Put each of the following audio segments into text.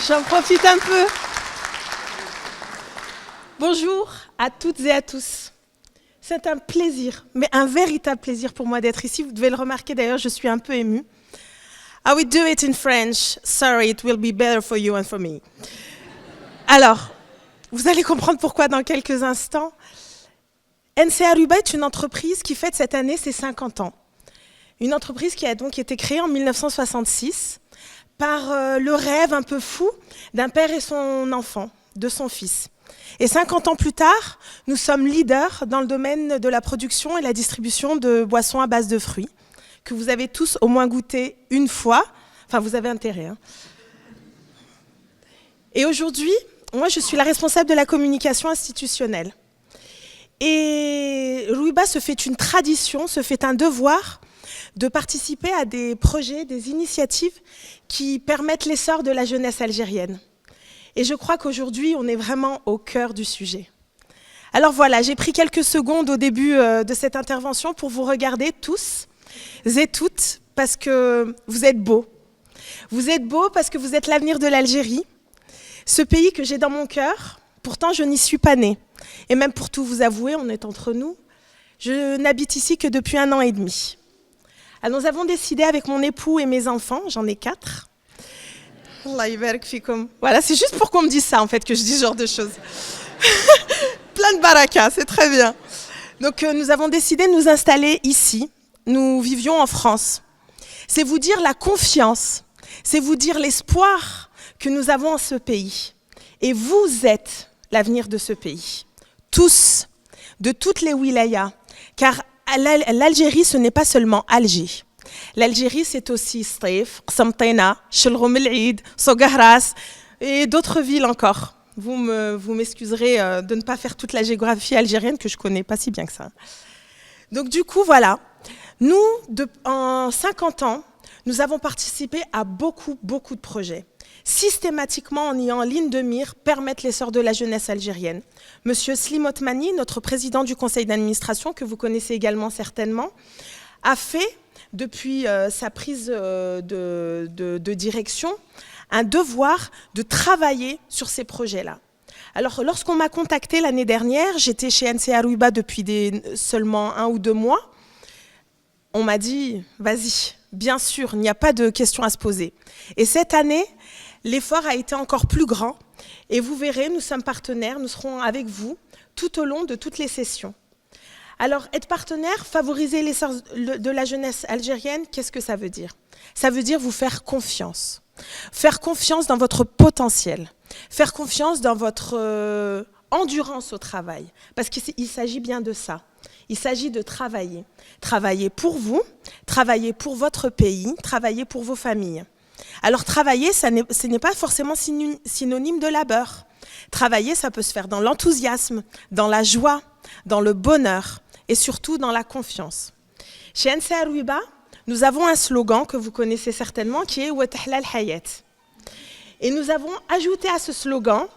J'en profite un peu. Bonjour à toutes et à tous. C'est un plaisir, mais un véritable plaisir pour moi d'être ici. Vous devez le remarquer d'ailleurs, je suis un peu émue. I will do it in French. Sorry, it will be better for you and for me. Alors, vous allez comprendre pourquoi dans quelques instants. NC Aruba est une entreprise qui fête cette année ses 50 ans. Une entreprise qui a donc été créée en 1966 par le rêve un peu fou d'un père et son enfant, de son fils. Et 50 ans plus tard, nous sommes leaders dans le domaine de la production et la distribution de boissons à base de fruits, que vous avez tous au moins goûté une fois. Enfin, vous avez intérêt. Hein. Et aujourd'hui, moi, je suis la responsable de la communication institutionnelle. Et Rouiba se fait une tradition, se fait un devoir de participer à des projets, des initiatives qui permettent l'essor de la jeunesse algérienne. Et je crois qu'aujourd'hui, on est vraiment au cœur du sujet. Alors voilà, j'ai pris quelques secondes au début de cette intervention pour vous regarder tous et toutes, parce que vous êtes beaux. Vous êtes beaux parce que vous êtes l'avenir de l'Algérie, ce pays que j'ai dans mon cœur. Pourtant, je n'y suis pas née. Et même pour tout vous avouer, on est entre nous, je n'habite ici que depuis 1 an et demi. Alors, nous avons décidé avec mon époux et mes enfants, j'en ai 4. Allah yibarak fikum. Voilà, c'est juste pour qu'on me dise ça, en fait, que je dis ce genre de choses. Plein de baraka, c'est très bien. Donc, nous avons décidé de nous installer ici. Nous vivions en France. C'est vous dire la confiance, c'est vous dire l'espoir que nous avons en ce pays. Et vous êtes l'avenir de ce pays. Tous, de toutes les wilayas. Car l'Algérie, ce n'est pas seulement Alger. L'Algérie, c'est aussi Stif, Samtena, Chelrom El Eid, Sogahras et d'autres villes encore. Vous m'excuserez de ne pas faire toute la géographie algérienne que je ne connais pas si bien que ça. Donc du coup, voilà. Nous, en 50 ans, nous avons participé à beaucoup de projets. Systématiquement en ayant en ligne de mire permettre l'essor de la jeunesse algérienne. Monsieur Slim Othmani, notre président du conseil d'administration, que vous connaissez également certainement, a fait, depuis sa prise de direction, un devoir de travailler sur ces projets-là. Alors, lorsqu'on m'a contacté l'année dernière, j'étais chez NC Aruba depuis seulement 1 ou 2 mois, on m'a dit, vas-y, bien sûr, il n'y a pas de questions à se poser. Et cette année, l'effort a été encore plus grand et vous verrez, nous sommes partenaires, nous serons avec vous tout au long de toutes les sessions. Alors, être partenaire, favoriser l'essor de la jeunesse algérienne, qu'est-ce que ça veut dire? Ça veut dire vous faire confiance. Faire confiance dans votre potentiel. Faire confiance dans votre endurance au travail. Parce qu'il s'agit bien de ça. Il s'agit de travailler. Travailler pour vous, travailler pour votre pays, travailler pour vos familles. Alors travailler, ce n'est pas forcément synonyme de labeur. Travailler, ça peut se faire dans l'enthousiasme, dans la joie, dans le bonheur et surtout dans la confiance. Chez NC Aruba, nous avons un slogan que vous connaissez certainement qui est « Watahla al-Hayat ». Et nous avons ajouté à ce slogan,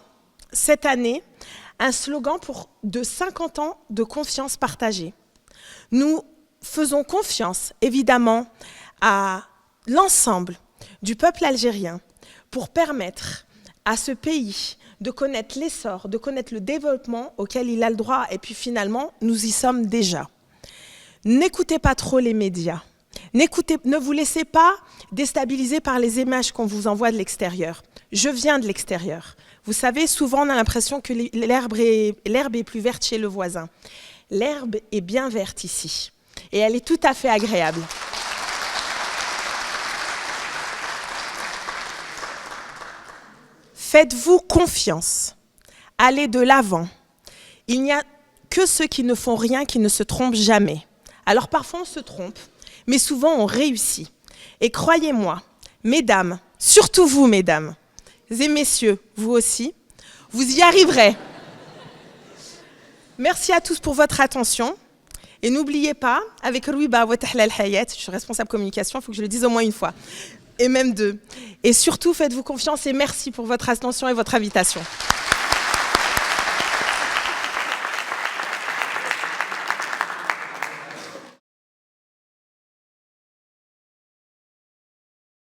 cette année, un slogan de 50 ans de confiance partagée. Nous faisons confiance, évidemment, à l'ensemble du peuple algérien pour permettre à ce pays de connaître l'essor, de connaître le développement auquel il a le droit. Et puis finalement, nous y sommes déjà. N'écoutez pas trop les médias. Ne vous laissez pas déstabiliser par les images qu'on vous envoie de l'extérieur. Je viens de l'extérieur. Vous savez, souvent on a l'impression que l'herbe est plus verte chez le voisin. L'herbe est bien verte ici. Et elle est tout à fait agréable. Faites-vous confiance. Allez de l'avant. Il n'y a que ceux qui ne font rien qui ne se trompent jamais. Alors parfois on se trompe, mais souvent on réussit. Et croyez-moi, mesdames, surtout vous mesdames, et messieurs, vous aussi, vous y arriverez. Merci à tous pour votre attention. Et n'oubliez pas, avec Rouiba Watahla al-Hayat, je suis responsable communication, il faut que je le dise au moins 1 fois. Et même 2. Et surtout, faites-vous confiance et merci pour votre attention et votre invitation.